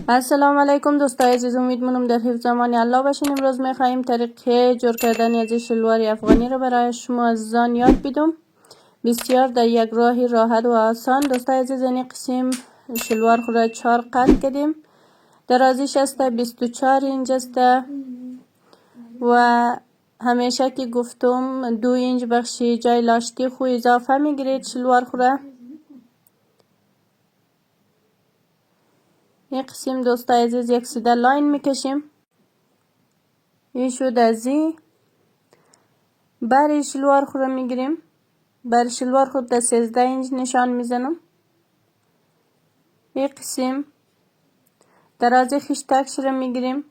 السلام علیکم دوستای عزیز، امید منم در حفظ امان الله باشین. امروز میخواهیم طریقه جور کردن از شلوار افغانی رو برای شما عزیزان یاد بدم، بسیار در یک راه راحت و آسان. دوستای عزیز، این قسم شلوار خود را 4 قط کردیم. درازیش است 24 اینچ است و همیشه که گفتم 2 اینچ بخشی جای لاشتی خو اضافه میگیرید شلوار خود را. این قسم دوستای عزیز یک سیده لاین میکشیم. این شد از این بر شلوار خود را میگیریم. بر شلوار خود در 13 اینچ نشان میزنم. این قسم درازی خشتکش را میگیریم.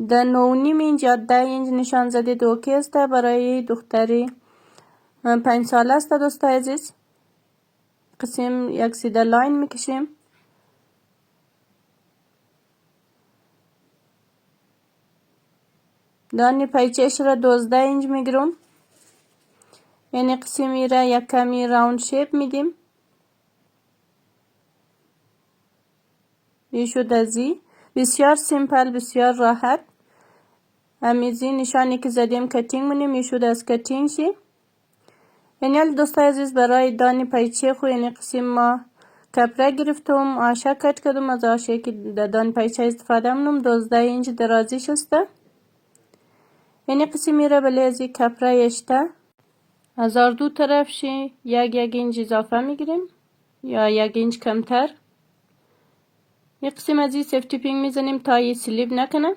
در 9.5 اینچ یا 10 اینچ نشان زدید اوکی است. برای دختری 5 ساله است دوستای عزیز. قسم یک سیده لاین میکشیم. دانی پایچهش را 12 اینچ میگیرم. یعنی قسمی را یک کمی راوند شیپ میدیم. این شد از این. بسیار سیمپل، بسیار راحت. همیزی نشانی که زدیم کتینگ منیم. این شد از کتینگ شی. یعنی دوستای عزیز برای دانی پایچه خو یعنی قسم ما کپره گرفتم، آشه کٹ کردم. از آشه که دانی پایچه استفاده منم 12 اینچ درازیش است. یعنی قسمی را بله از کپره اشته از دو طرف شی یک اینچ اضافه میگیریم یا 1 اینچ کمتر. یک قسم از این سیفتی پینگ میزنیم تا این سلیب نکنه.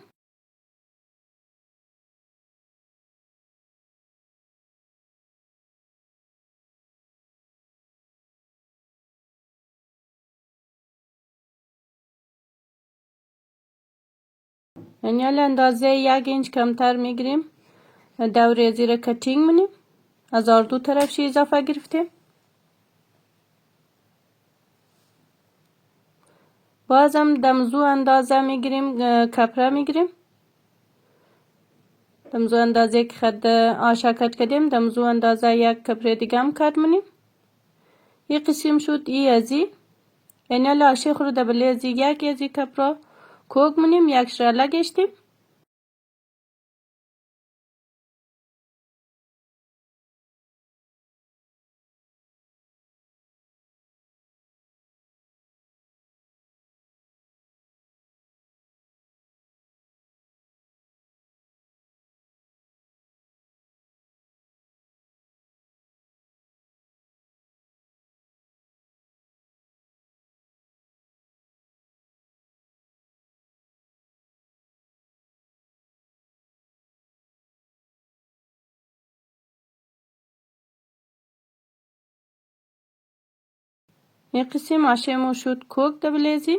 یعنی اندازه 1 اینچ کمتر میگیریم. دوره زیر کتینگ منیم. از دو طرف شی اضافه گرفتیم. بازم دمزو اندازه میگیریم، کپره میگیریم. دمزو اندازه که خد آشه کت کردیم دمزو اندازه یک کپره دیگه هم کت منیم. این قسم شد ای ازی. یعنی آشه خود دبله ازی یک ازی کپره کوک منیم، یک شراله گشتیم. این قسم آشه مو شد کوک دبله ازی.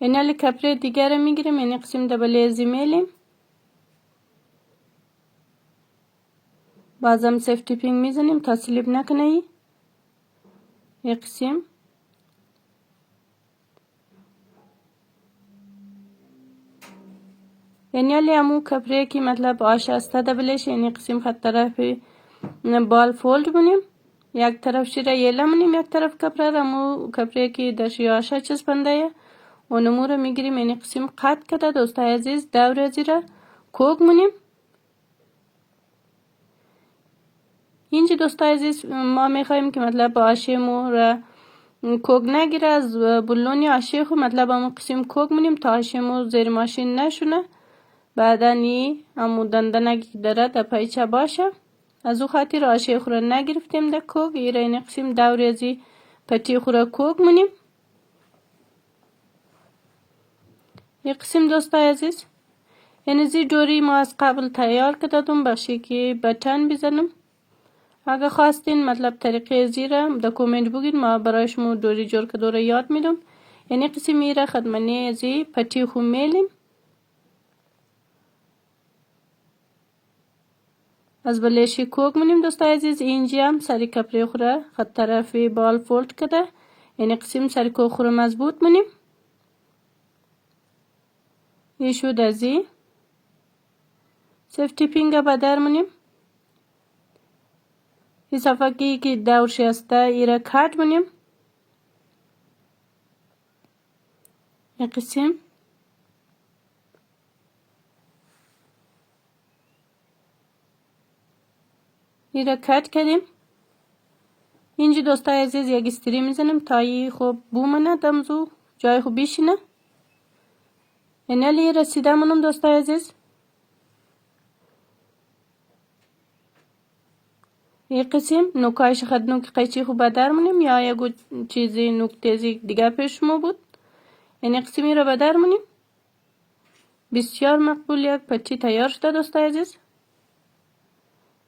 یعنی کپره دیگر میگیریم. یعنی قسم دبله ازی میلیم. بازم سیفتی پینگ میزنیم تا سلیب نکنه. این قسم یعنی همو کپره که مطلب آشه است دبلش. یعنی قسم خط طرف بال فولد منیم. یک طرف شیره یله منیم، یک طرف کپره را مو کپره که دشی آشه چسبنده و نمو رو میگیریم. یعنی قسم قط کده دوستای عزیز دور زیره کوک منیم. اینجا دوستای عزیز ما میخوایم که مطلب آشه مو را کوک نگیره. از بلونی آشه خو مطلب همو قسم کوک منیم تا آشه مو زیر ماشین نشونه. بعدا نی همو دندنگی که داره در پایچه باشه. از او خاطر آشه خو را نگرفتیم در کوک. این قسم دور ازی پتی خو را کوک منیم. این قسم دوستای عزیز یعنی زی دوری ما از قبل تیار کردم بخشی که بتن بزنم. اگه خواستین مطلب طریقه زیره در کومنت بگید، ما برای شما دوری جور که دوره یاد میدم. یعنی قسم میره خدمنی ازی پتی خو میلیم. از بلشی کوک منیم دوستای عزیز. اینجا هم سری کپره خوره خط طرفی بال فولد کده. یعنی قسم سری کوک خوره مضبوط منیم. این شد ازی سیفتی پینگ بدر منیم. این صفحه که دورش هسته ایره کٹ منیم. این قسم ایره کٹ کردیم. اینجا دوستای عزیز یک استری میزنیم تا ای خوب بومنه دمزو جای خوب بیشینه. این الی رسیده منم دوستای عزیز. این قسم نوکایش خد نوک قیچی خوب بدر منیم یا یکو چیزی نوک دیگه پیش ما بود. این قسمی رو بدر منیم. بسیار مقبول یک پتی تیار شده دوستای عزیز.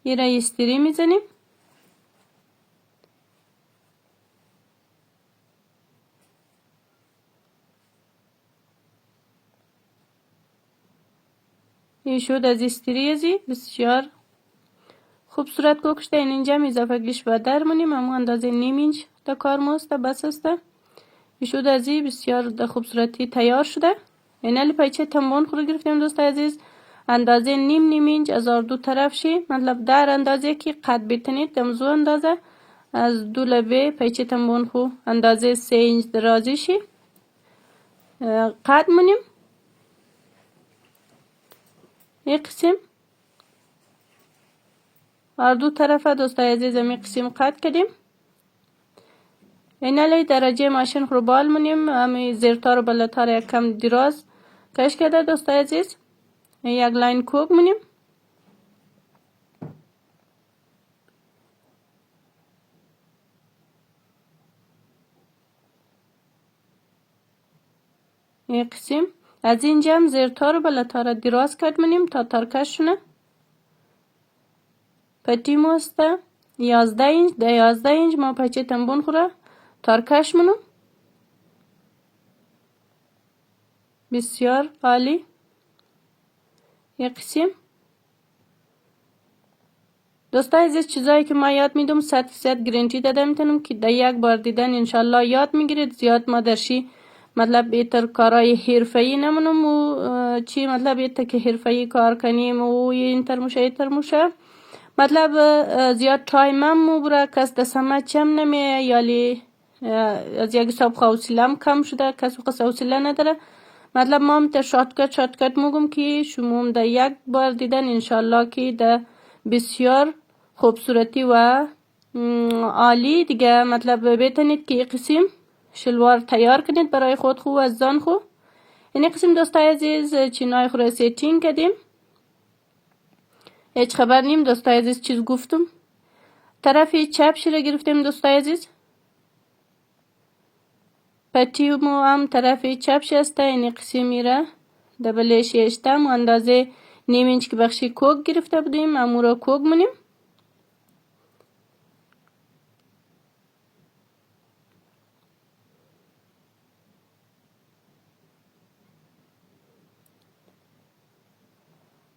این را استری میزنیم. این شد از استری ازی بسیار خوبصورت کوکشته. اینجا اضافه گلیش بدر منیم. اما اندازه نیم اینچ تا کار ماست بس است. این شد ازی بسیار خوبصورتی تیار شده. این الی پیچه تنبون خود گرفتیم دوستای عزیز. اندازه نیم اینچ از دو طرف شی، مطلب در اندازه که قد بتنید دمزو اندازه از دو لبه پیچه تنبون خو اندازه 3 اینچ درازی شی قد منیم. این قسم از دو طرف دوستای عزیز می قسم قد کردیم. این الی درجه ماشین خو بال منیم. امی زیرتار و بالاتار یک کم دراز کش کرده دوستای عزیز. یک لاین کوک منیم. این قسم از اینجا هم زیرتار و بالاتار دراز کد منیم تا ترکش شونه. پتی موسته 11 اینچ ده 11 اینچ ما پچه تنبون خوره ترکش منم. بسیار عالی. یک قسم دوستای عزیز چیزایی که ما یاد میدم 100% گرانتی داده میتونم که در یک بار دیدن انشالله یاد میگیرید. زیاد ما درشی مطلب بیتر کارای حرفه‌ای نمونم و چی مطلب بیتر که حرفه‌ای کار کنیم و این ترموشه مطلب زیاد تایمم مو برا کس دسمه چم نمیه یالی از یک حساب حوصله‌ام کم شده کس وقت حوصله نداره. مطلب ما هم تا شاتکت موگم که شما هم در یک بار دیدن انشالله که در بسیار خوبصورتی و عالی دیگه مطلب بتونید که قسم شلوار تیار کنید برای خود خو و زن خو. این قسم دوستای عزیز چینای خو را سیتینگ کردیم. هیچ خبر نیم دوستای عزیز چیز گفتم. طرف چپ را گرفتیم دوستای عزیز. پتی مو هم طرف چپ شسته. این قسمی را دبلش یشتم و اندازه نیم اینچ که بخشی کوک گرفته بودیم امو را کوک منیم.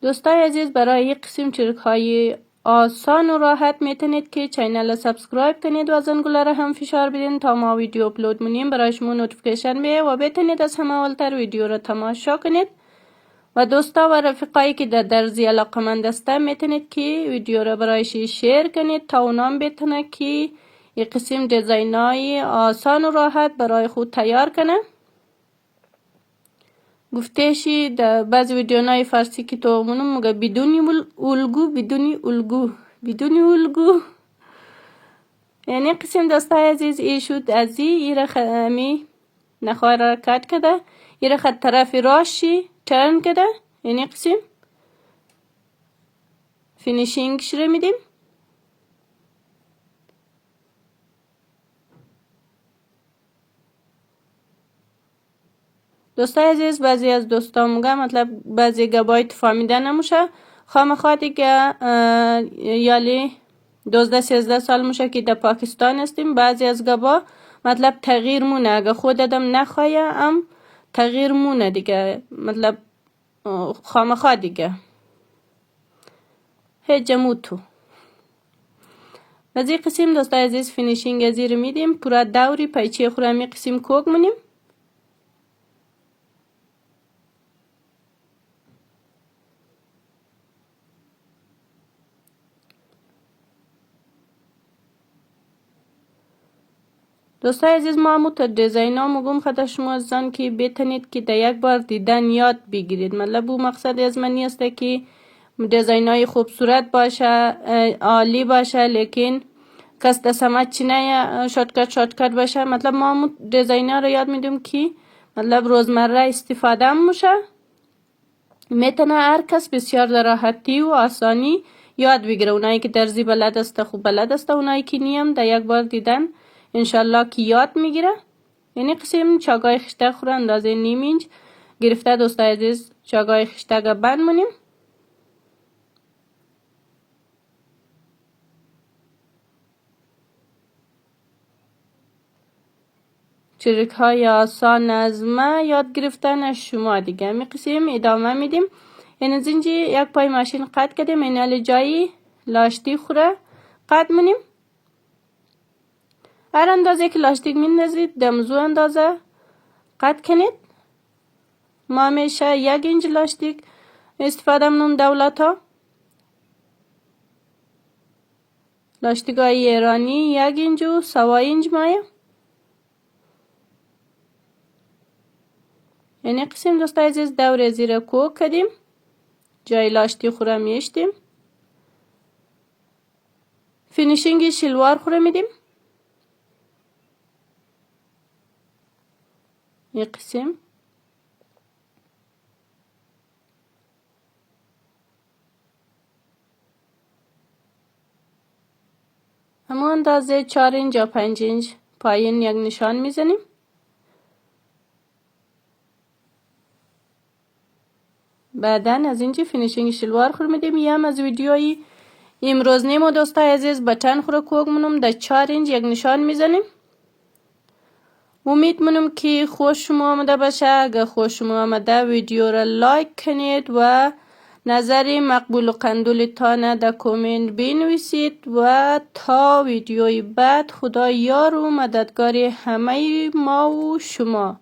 دوستای عزیز برای این قسم چرک های آسان و راحت میتونید که چینل سابسکرایب کنید و زنگوله را هم فشار بدین تا ما ویدیو اپلود منیم برای شما نوتیفیکیشن بیه و بتونید از همه اولتر ویدیو را تماشا کنید. و دوستا و رفیقایی که در درزی علاقمند هستن میتونید که ویدیو را برایش شیر کنید تا اونام بتونه که این قسم دیزاین های آسان و راحت برای خود تیار کنه. گفتهشی در بعض ویدیونای فارسی که تو منم مگه بدونی الگو یعنی قسم دوستای عزیز ای شد ازی ای را خمی نخواه را کٹ کده ای را خد طرف راشی ترن کده. یعنی قسم فینیشینگش را میدیم. دوستای عزیز بعضی از دوستان میگه مطلب بعضی گبای فهمیده نموشه خامخواه دیگه یالی 12-13 سال میشه که در پاکستان هستیم. بعضی از گبا مطلب تغییر مونه اگه خود ادم نخواه هم تغییر مونه دیگه مطلب خامخواه دیگه هجموتو از این قسم دوستای عزیز فینیشینگ ازیر میدیم. پورا دوری پیچه خورمی قسم کوک منیم. دوستای عزیز ما همون تا دیزاین ها مگم خدا شما عزیزان که بتونید که در یک بار دیدن یاد بگیرید. مطلب او مقصد از من نیست که دیزاین های خوبصورت باشه عالی باشه لیکن کس دستمت چی نه شاتکت باشه. مطلب ما همون دیزاین ها رو یاد میدیم که مطلب روزمره استفاده میشه، میتونه هر کس بسیار در راحتی و آسانی یاد بگیره. اونایی که درزی بلد است خوب بلد است، اونایی که نیم در یک بار دیدن انشالله که یاد میگیره. یعنی قسم چاگای خشته خوره اندازه نیم اینچ گرفته دوستای عزیز چاگای خشته گا بند منیم. چرک های آسان از ما یاد گرفتن از شما دیگه. می قسم ادامه میدیم. این زنجی یک پای ماشین قطع کردیم، این جایی لاشتی خوره قطع منیم. هر اندازه که لاستیک میندازید دمزو اندازه قطع کنید. ما همیشه 1 اینچ لاستیک استفاده منم دولت ها. لاستیک های ایرانی 1 اینچ و سوا اینچ مایه. یعنی قسم دوستای عزیز دور زیر کوک کردیم، جای لاشتی خوره میشتیم، فینیشینگ شلوار خوره میدیم. این قسم همون اندازه 4 اینچ یا 5 اینچ پایین یک نشان میزنیم. بعدن از اینجا فینیشینگ شلوار خور میدیم. یم از ویدیوی امروز نیمو دوستای عزیز بطن خوره کوک منم در 4 اینچ یک نشان میزنیم. امید منم که خوش شما آمده باشه. اگر خوش شما آمده ویدیو را لایک کنید و نظر مقبول و قندولتان در کامنت بنویسید و تا ویدیوی بعد خدا یار و مددگار همه ما و شما.